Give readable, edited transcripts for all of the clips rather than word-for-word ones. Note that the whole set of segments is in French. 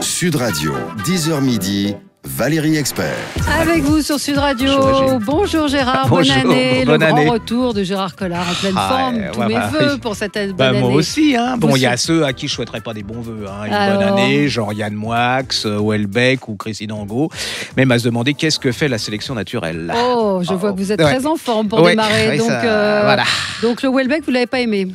Sud Radio, 10h midi, Valérie Expert. Avec vous sur Sud Radio. Bonjour Gérard, bonne année. Le grand retour de Gérard Collard en pleine forme. Tous mes vœux pour cette bonne année. Moi aussi. Bon, il y a ceux à qui je ne souhaiterais pas des bons vœux. Une bonne année, genre Yann Moix, Houellebecq ou Christine Angot. Même à se demander qu'est-ce que fait la sélection naturelle. Oh, je vois que vous êtes très en forme pour démarrer. Donc, voilà. Donc le Houellebecq, vous ne l'avez pas aimé?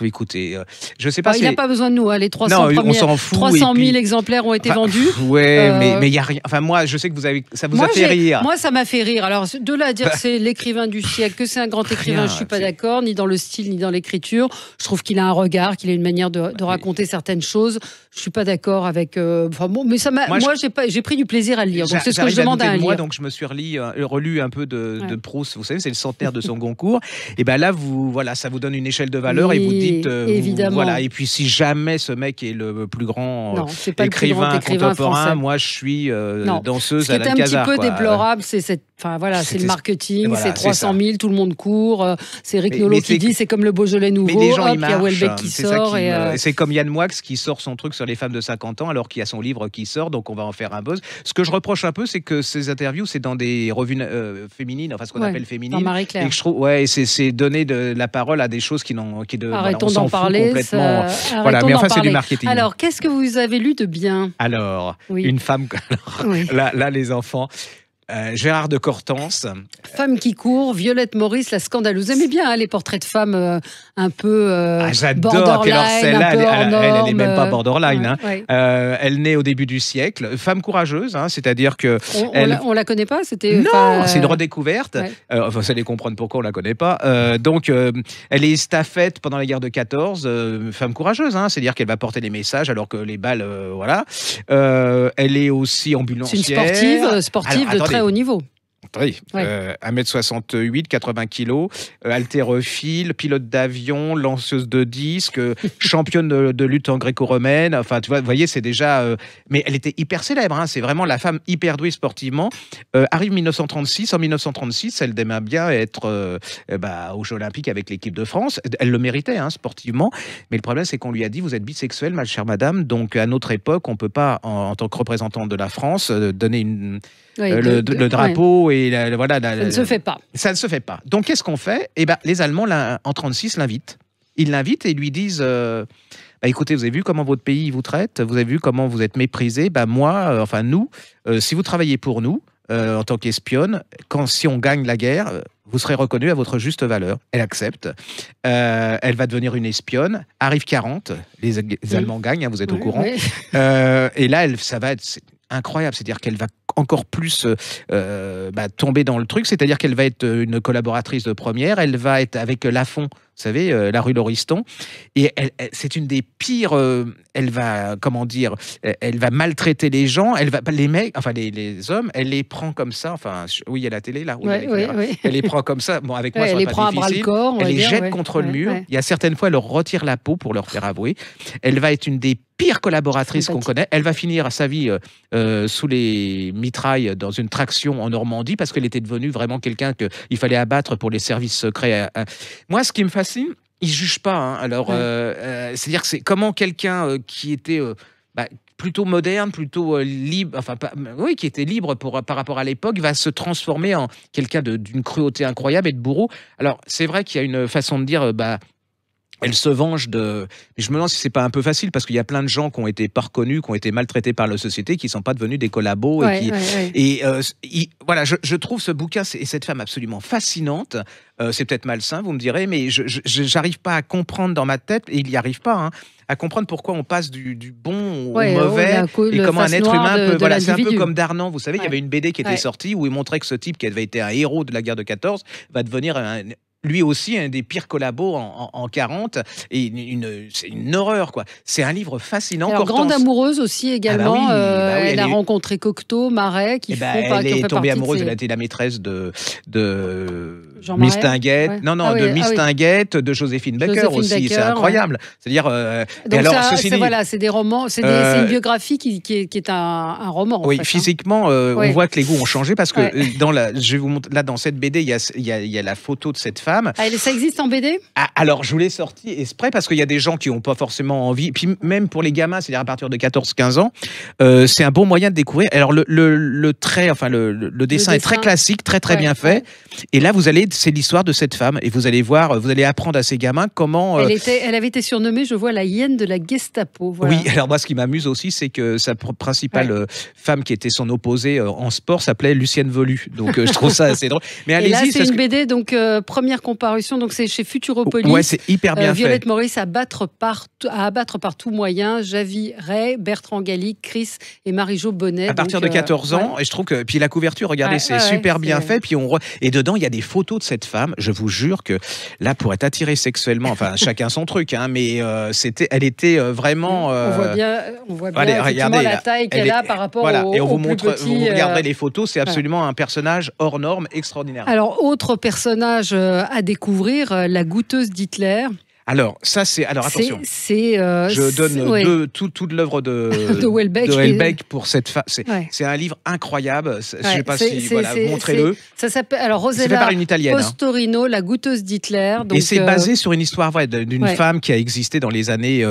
Écoutez, je sais pas. Il n'a pas besoin de nous. Les 300 000 exemplaires ont été vendus. Mais il y a rien. Enfin, moi, je sais que ça vous a fait rire. Moi, ça m'a fait rire. Alors, de là à dire que c'est l'écrivain du siècle, que c'est un grand écrivain, je suis pas d'accord, ni dans le style, ni dans l'écriture. Je trouve qu'il a un regard, qu'il a une manière de raconter certaines choses. Je suis pas d'accord avec. Mais ça m'a. Moi, j'ai pris du plaisir à le lire. Donc, c'est ce que je demande à un livre. Donc, je me suis relu un peu de Proust. Vous savez, c'est le centenaire de son Goncourt. Et ben là, ça vous donne une échelle de valeur et vous dites. Évidemment. Voilà. Et puis si jamais ce mec est le plus grand écrivain contemporain, français. Moi je suis danseuse à la Ce qui est un Casa, petit peu déplorable, c'est c'est le marketing, c'est 300 000, tout le monde court. C'est Eric Nolot qui dit c'est comme le Beaujolais nouveau. Les gens, il y a Houellebecq qui sort. C'est comme Yann Moix qui sort son truc sur les femmes de 50 ans alors qu'il y a son livre qui sort, donc on va en faire un buzz. Ce que je reproche un peu, c'est que ces interviews, c'est dans des revues féminines, enfin ce qu'on appelle féminines. Marie-Claire. Et que je trouve, c'est donner de la parole à des choses Arrêtons d'en parler. Mais enfin, c'est du marketing. Alors, qu'est-ce que vous avez lu de bien? Alors, une femme. Là, les enfants. Gérard de Cortance. Femme qui court, Violette Maurice, la scandaleuse. Vous aimez bien les portraits de femmes un peu j'adore. Borderline, elle n'est même pas borderline. Elle naît au début du siècle. Femme courageuse, c'est-à-dire que... On la connaît pas? C'est une redécouverte. Vous allez comprendre pourquoi on la connaît pas. Donc, elle est estafette pendant la guerre de 14. Femme courageuse, c'est-à-dire qu'elle va porter des messages alors que les balles, elle est aussi ambulancière. C'est une sportive de très haut niveau. Oui, 1m68, 80 kg, haltérophile, pilote d'avion, lanceuse de disques, championne de lutte en gréco-romaine. Enfin, vous voyez, c'est déjà... mais elle était hyper célèbre, c'est vraiment la femme hyper douée sportivement. Arrive 1936. En 1936, elle aimait bien être aux Jeux Olympiques avec l'équipe de France. Elle le méritait, sportivement. Mais le problème, c'est qu'on lui a dit, vous êtes bisexuelle, ma chère madame. Donc, à notre époque, on ne peut pas, en tant que représentante de la France, donner le drapeau et ça ne se fait pas. Ça ne se fait pas. Donc qu'est-ce qu'on fait? Les Allemands en 36 l'invitent. Ils l'invitent et lui disent écoutez, vous avez vu comment votre pays vous traite, vous avez vu comment vous êtes méprisé. Nous, si vous travaillez pour nous en tant qu'espionne, si on gagne la guerre, vous serez reconnue à votre juste valeur. Elle accepte. Elle va devenir une espionne. Arrive 40, les Allemands gagnent, vous êtes au courant. Et là, ça va être incroyable, c'est-à-dire qu'elle va encore plus tomber dans le truc, c'est-à-dire qu'elle va être une collaboratrice de première, elle va être avec Lafont, vous savez, la rue Lauriston, et c'est une des pires, elle va maltraiter les gens, les mecs, les hommes, elle les prend comme ça, il y a la télé là, elle les prend comme ça, avec moi, elle les prend à bras le corps, elle les jette contre le mur, il y a certaines fois, elle leur retire la peau pour leur faire avouer, elle va être une des pire collaboratrice qu'on connaît. Elle va finir sa vie sous les mitrailles dans une traction en Normandie parce qu'elle était devenue vraiment quelqu'un qu'il fallait abattre pour les services secrets. Moi, ce qui me fascine, ils ne jugent pas. C'est-à-dire que c'est comment quelqu'un qui était... plutôt moderne, plutôt libre, qui était libre par rapport à l'époque, va se transformer en quelqu'un d'une cruauté incroyable et de bourreau. Alors, c'est vrai qu'il y a une façon de dire... elle se venge de... Mais je me demande si c'est pas un peu facile parce qu'il y a plein de gens qui ont été pas reconnus, qui ont été maltraités par la société, qui sont pas devenus des collabos. Je trouve ce bouquin et cette femme absolument fascinante. C'est peut-être malsain, vous me direz, mais je n'arrive pas à comprendre dans ma tête, et il n'y arrive pas, à comprendre pourquoi on passe du bon au mauvais et comment un être humain peut... c'est un peu comme Darnan, vous savez, il y avait une BD qui était sortie où il montrait que ce type qui avait été un héros de la guerre de 14 va devenir lui aussi un des pires collabos en 40 et c'est une horreur quoi. C'est un livre fascinant. Alors, grande amoureuse aussi également. Elle a rencontré Cocteau, Marais, qui font pas. Elle est tombée amoureuse. Elle a été la maîtresse de Jean Mistinguett, ouais. non, oui, de Mistinguett, de Joséphine Baker aussi, Baker, c'est incroyable. C'est-à-dire, donc alors, voilà, c'est des romans, c'est une biographie qui est un roman. Oui, en fait, physiquement, on voit que les goûts ont changé parce que je vais vous montrer, là, dans cette BD, il y a la photo de cette femme. Ça existe en BD ? Alors, je vous l'ai sorti exprès parce qu'il y a des gens qui n'ont pas forcément envie. Puis même pour les gamins, c'est-à-dire à partir de 14-15 ans, c'est un bon moyen de découvrir. Alors, le trait, enfin, le dessin est très classique, très bien fait. Et là, c'est l'histoire de cette femme. Et vous allez voir, vous allez apprendre à ces gamins comment... Elle avait été surnommée, je vois, la hyène de la Gestapo. Voilà. Oui, alors moi, ce qui m'amuse aussi, c'est que sa principale femme qui était son opposée en sport s'appelait Lucienne Velu. Donc, je trouve ça assez drôle. Mais allez-y. Et là, c'est une BD, donc première comparution, donc c'est chez Futuropolis. Ouais, c'est hyper bien fait. Violette Maurice à abattre par tout moyen, Javi Ray, Bertrand Gallic, Chris et Marie-Jo Bonnet. À partir de 14 ans, et je trouve que... Puis la couverture, regardez, c'est super bien fait. Puis et dedans, il y a des photos de cette femme. Je vous jure que là, pour être attiré sexuellement, enfin, chacun son truc, hein, mais elle était vraiment... On voit bien regardez, la taille qu'elle a par rapport au et on vous montre, petit, vous regarderez les photos, c'est absolument un personnage hors norme, extraordinaire. Alors, autre personnage à découvrir, la goûteuse d'Hitler. Alors, ça, attention. Je donne toute l'œuvre de Houellebecq pour cette femme. C'est un livre incroyable. Je ne sais pas si... montrez-le. Ça s'appelle... Alors, Rosella Postorino, la goûteuse d'Hitler. Et c'est basé sur une histoire d'une femme qui a existé dans les années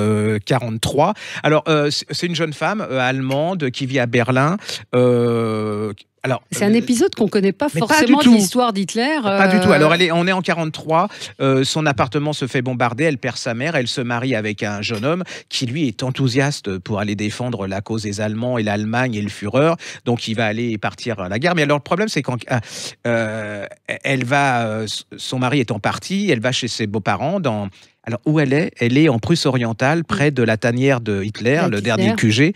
43. Alors, c'est une jeune femme allemande qui vit à Berlin. C'est un épisode qu'on ne connaît pas forcément de l'histoire d'Hitler. Pas du tout. Alors, on est en 43. Son appartement se fait bombarder. Elle perd sa mère. Elle se marie avec un jeune homme qui, lui, est enthousiaste pour aller défendre la cause des Allemands et l'Allemagne et le Führer. Donc, il va aller partir à la guerre. Mais alors, le problème, c'est quand son mari étant parti, elle va chez ses beaux-parents Alors, où elle est en Prusse orientale, près de la tanière de Hitler, le dernier QG.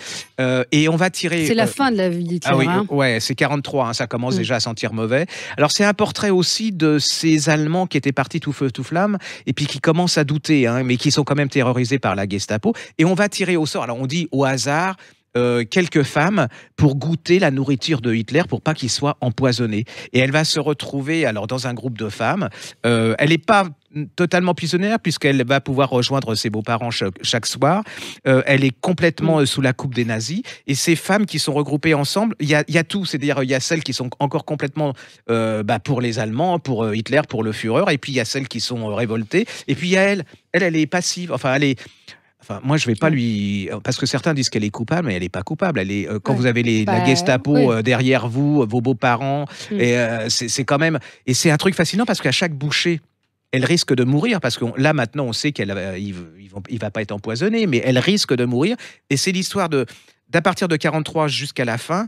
Et on va tirer... C'est la fin de la vie d'Hitler. Ah oui, c'est 43, ça commence déjà à sentir mauvais. Alors, c'est un portrait aussi de ces Allemands qui étaient partis tout feu, tout flamme, et puis qui commencent à douter, mais qui sont quand même terrorisés par la Gestapo. Et on va tirer au sort, alors on dit au hasard... quelques femmes pour goûter la nourriture de Hitler pour pas qu'il soit empoisonné. Et elle va se retrouver alors dans un groupe de femmes. Elle n'est pas totalement prisonnière puisqu'elle va pouvoir rejoindre ses beaux-parents chaque soir. Elle est complètement sous la coupe des nazis. Et ces femmes qui sont regroupées ensemble, il y a tout. C'est-à-dire il y a celles qui sont encore complètement pour les Allemands, pour Hitler, pour le Führer. Et puis il y a celles qui sont révoltées. Et puis il y a elle est passive. Moi, je ne vais pas lui... Parce que certains disent qu'elle est coupable, mais elle n'est pas coupable. Quand vous avez la Gestapo derrière vous, vos beaux-parents, et c'est quand même... Et c'est un truc fascinant parce qu'à chaque bouchée, elle risque de mourir. Parce que là, maintenant, on sait qu'il ne va pas être empoisonné, mais elle risque de mourir. Et c'est l'histoire d'à partir de 43 jusqu'à la fin,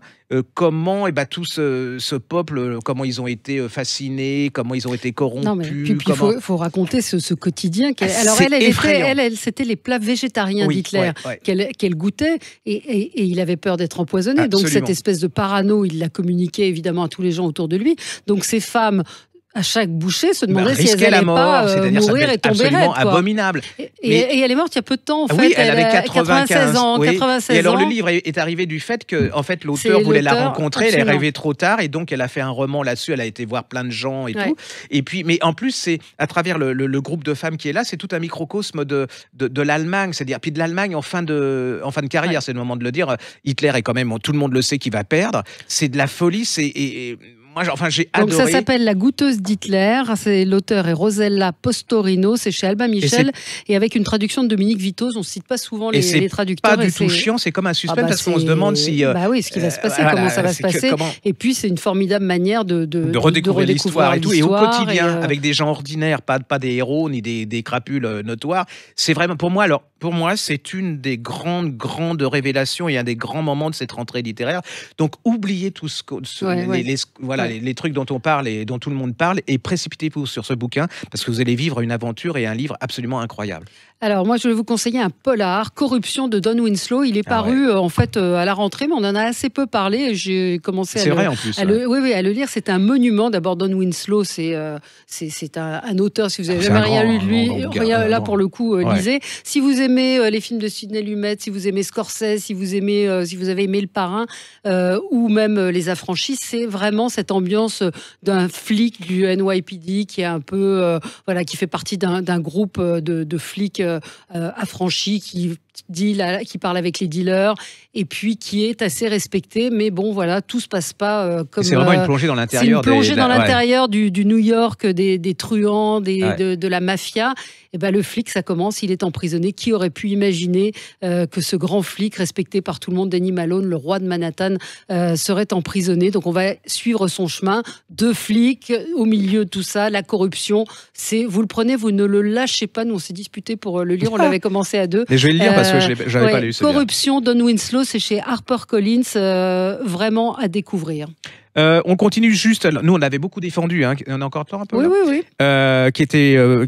comment tout ce peuple, comment ils ont été fascinés, comment ils ont été corrompus. Non, mais puis il faut raconter ce quotidien. Alors elle, c'était les plats végétariens d'Hitler qu'elle goûtait et il avait peur d'être empoisonné. Absolument. Donc cette espèce de parano, il l'a communiqué évidemment à tous les gens autour de lui. Donc ces femmes... à chaque bouchée, se demandait si elle n'allait pas mourir et tomber raide. Absolument abominable. Et elle est morte il y a peu de temps, en fait. Oui, elle avait 96 ans. Oui. 96 et alors, ans. le livre est arrivé du fait que, en fait, l'auteur voulait la rencontrer, elle est arrivée trop tard, et donc elle a fait un roman là-dessus, elle a été voir plein de gens et tout. Et puis, mais en plus, c'est à travers le groupe de femmes qui est là, c'est tout un microcosme de l'Allemagne, c'est-à-dire, puis de l'Allemagne en fin de carrière, c'est le moment de le dire. Hitler est quand même, tout le monde le sait, qu'il va perdre. C'est de la folie, j'ai adoré. Donc ça s'appelle La goûteuse d'Hitler. L'auteur est Rosella Postorino. C'est chez Albin Michel et avec une traduction de Dominique Vitoz. On ne cite pas souvent les traducteurs. Pas du tout chiant. C'est comme un suspense parce qu'on se demande si. Ce qui va se passer, comment ça va se passer. Et puis c'est une formidable manière de redécouvrir l'histoire et tout. Et au quotidien, avec des gens ordinaires, pas des héros ni des crapules notoires. C'est vraiment pour moi, c'est une des grandes révélations et un des grands moments de cette rentrée littéraire. Donc oubliez tout les trucs dont on parle et dont tout le monde parle et précipitez-vous sur ce bouquin parce que vous allez vivre une aventure et un livre absolument incroyable. Alors moi, je vais vous conseiller un polar, Corruption de Don Winslow. Il est paru en fait à la rentrée, mais on en a assez peu parlé. Et j'ai commencé à le lire. C'est un monument. D'abord, Don Winslow, c'est un auteur. Si vous avez jamais rien lu de lui, là pour le coup, lisez. Si vous aimez les films de Sidney Lumet, si vous aimez Scorsese, si vous avez aimé Le Parrain ou même Les Affranchis, c'est vraiment cette ambiance d'un flic du NYPD qui est un peu qui fait partie d'un groupe de flics affranchis qui parle avec les dealers et puis qui est assez respecté, mais bon voilà, tout se passe pas comme c'est vraiment une plongée dans l'intérieur. C'est une plongée dans l'intérieur du New York, des truands, de la mafia. Et ben le flic, ça commence, il est emprisonné. Qui aurait pu imaginer que ce grand flic respecté par tout le monde, Danny Malone, le roi de Manhattan, serait emprisonné. Donc on va suivre son chemin. 2 flics au milieu de tout ça, la corruption. Vous le prenez, vous ne le lâchez pas. Nous on s'est disputé pour le lire, on l'avait commencé à 2. Mais je vais le lire parce que je n'avais pas lu. Corruption, Don Winslow, c'est chez HarperCollins, vraiment à découvrir. On continue juste. Nous, on avait beaucoup défendu. On a encore le temps un peu. Oui.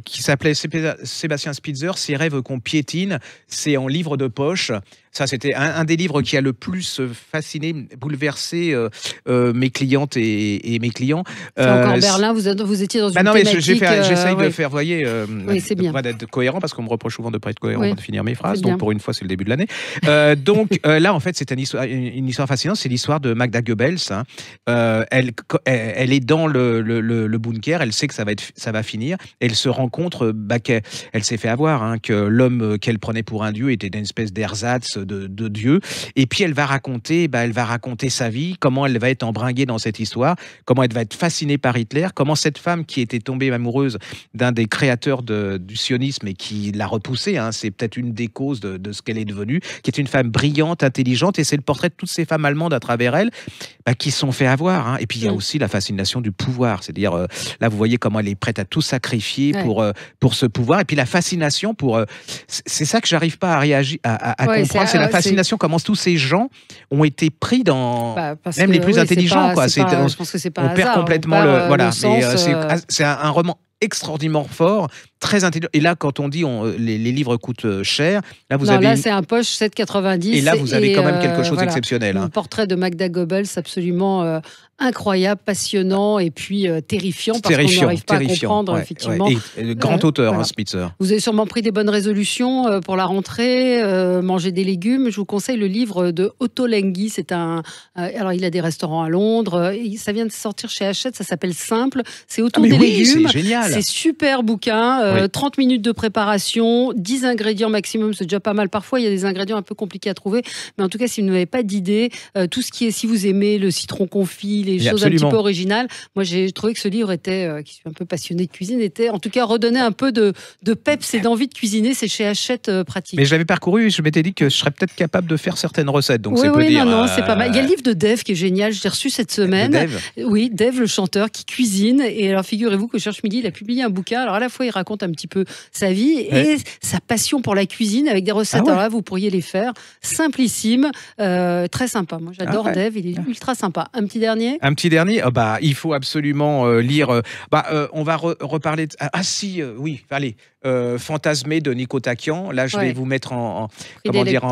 Qui s'appelait Sébastien Spitzer. Ses rêves qu'on piétine. C'est en livre de poche. Ça, c'était un des livres qui a le plus fasciné, bouleversé mes clientes et mes clients. C'est encore Berlin. Vous étiez dans une thématique. J'essaye de faire, voyez, c'est bien. d'être cohérent parce qu'on me reproche souvent de ne pas être cohérent de finir mes phrases. Donc pour une fois, c'est le début de l'année. Là, en fait, c'est une histoire fascinante. C'est l'histoire de Magda Goebbels. Elle est dans le bunker. Elle sait que ça va finir. Elle se rend compte qu'elle s'est fait avoir, que l'homme qu'elle prenait pour un dieu était une espèce d'ersatz de Dieu. Et puis elle va raconter sa vie, comment elle va être embringuée dans cette histoire, comment elle va être fascinée par Hitler, comment cette femme qui était tombée amoureuse d'un des créateurs du sionisme et qui l'a repoussée, c'est peut-être une des causes de ce qu'elle est devenue, qui est une femme brillante, intelligente, et c'est le portrait de toutes ces femmes allemandes à travers elle qui se sont fait avoir. Et puis il y a aussi la fascination du pouvoir, c'est-à-dire là vous voyez comment elle est prête à tout sacrifier pour ce pouvoir, et puis la fascination c'est ça que j'arrive pas à comprendre. C'est la fascination, comment tous ces gens ont été pris dans même les plus intelligents. Je pense que c'est pas on perd complètement le sens. C'est un roman extraordinairement fort, très intelligent. Et là, quand on dit les livres coûtent cher, là vous avez. Là, c'est un poche 7,90. Et là, vous avez quand même quelque chose d'exceptionnel. Un portrait de Magda Goebbels absolument incroyable, passionnant et puis terrifiant parce qu'on n'arrive pas à comprendre effectivement. Et grand auteur, Spitzer. Vous avez sûrement pris des bonnes résolutions pour la rentrée, manger des légumes. Je vous conseille le livre de Otto Lengi. C'est alors il a des restaurants à Londres. Ça vient de sortir chez Hachette. Ça s'appelle Simple. C'est autour des légumes. C'est génial. C'est super bouquin. 30 minutes de préparation, 10 ingrédients maximum. C'est déjà pas mal. Parfois il y a des ingrédients un peu compliqués à trouver, mais en tout cas si vous n'avez pas d'idée, tout ce qui est, si vous aimez le citron confit, les choses un petit peu originales. Moi, j'ai trouvé que ce livre était, qui suis un peu passionné de cuisine, était en tout cas redonner un peu de peps et d'envie de cuisiner. C'est chez Hachette pratique. Mais je l'avais parcouru et je m'étais dit que je serais peut-être capable de faire certaines recettes. Donc c'est peu dire. Non, c'est pas mal. Il y a le livre de Dave qui est génial. Je l'ai reçu cette semaine. Dave. Oui, Dave, le chanteur qui cuisine. Et alors, figurez-vous que Cherche Midi, il a publié un bouquin. Alors, à la fois, il raconte un petit peu sa vie et sa passion pour la cuisine avec des recettes. Alors là, vous pourriez les faire. Simplissime, très sympa. Moi, j'adore Dave. Il est ultra sympa. Un petit dernier. Il faut absolument lire. On va reparler. Allez. Fantasmé de Nico Takian. Là, je vais vous mettre en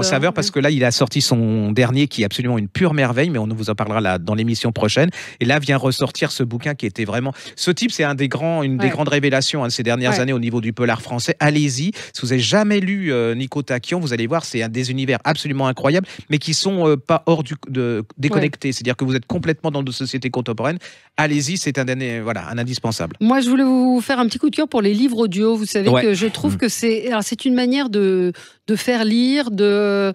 saveur parce que là, il a sorti son dernier qui est absolument une pure merveille, mais on vous en parlera dans l'émission prochaine. Et là, vient ressortir ce bouquin qui était vraiment. Ce type, c'est une des grandes révélations de ces dernières années au niveau du polar français. Allez-y. Si vous n'avez jamais lu Nico Takian, vous allez voir, c'est des univers absolument incroyables, mais qui sont pas déconnectés. C'est-à-dire que vous êtes complètement dans nos sociétés contemporaines. Allez-y, c'est un indispensable. Moi, je voulais vous faire un petit coup de cœur pour les livres audio. Vous savez que je trouve que c'est une manière de faire lire, de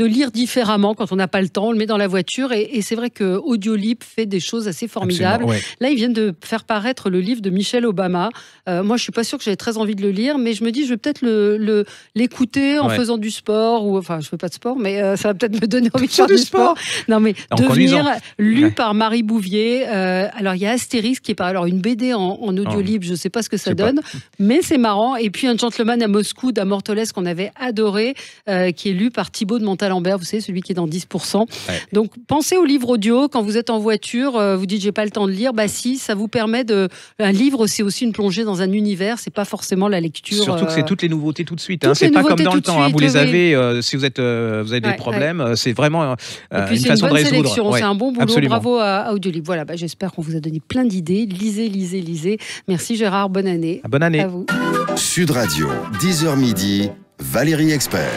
lire différemment quand on n'a pas le temps, on le met dans la voiture et c'est vrai que Audiolib fait des choses assez formidables. Là, ils viennent de faire paraître le livre de Michelle Obama. Moi, je suis pas sûre que j'avais très envie de le lire, mais je me dis, je vais peut-être l'écouter en faisant du sport je fais pas de sport, mais ça va peut-être me donner envie de faire du sport. Non, mais devenir lu par Marie Bouvier. Alors, il y a Astérix qui est une BD en Audiolib. Je sais pas ce que ça donne, mais c'est marrant. Et puis un gentleman à Moscou d'Amortolès qu'on avait adoré, qui est lu par Thibaut de Montalembert, vous savez, celui qui est dans 10%. Donc, pensez au livre audio quand vous êtes en voiture, vous dites j'ai pas le temps de lire. Bah si, ça vous permet un livre, c'est aussi une plongée dans un univers, c'est pas forcément la lecture. Surtout que c'est toutes les nouveautés tout de suite. C'est pas comme dans le temps. Vous les avez, si vous avez des problèmes, c'est vraiment une façon de résoudre. C'est un bon boulot. Absolument. Bravo à Audiolib. Voilà, j'espère qu'on vous a donné plein d'idées. Lisez. Merci Gérard, bonne année. Bonne année. À vous. Sud Radio, 10h midi, Valérie Expert.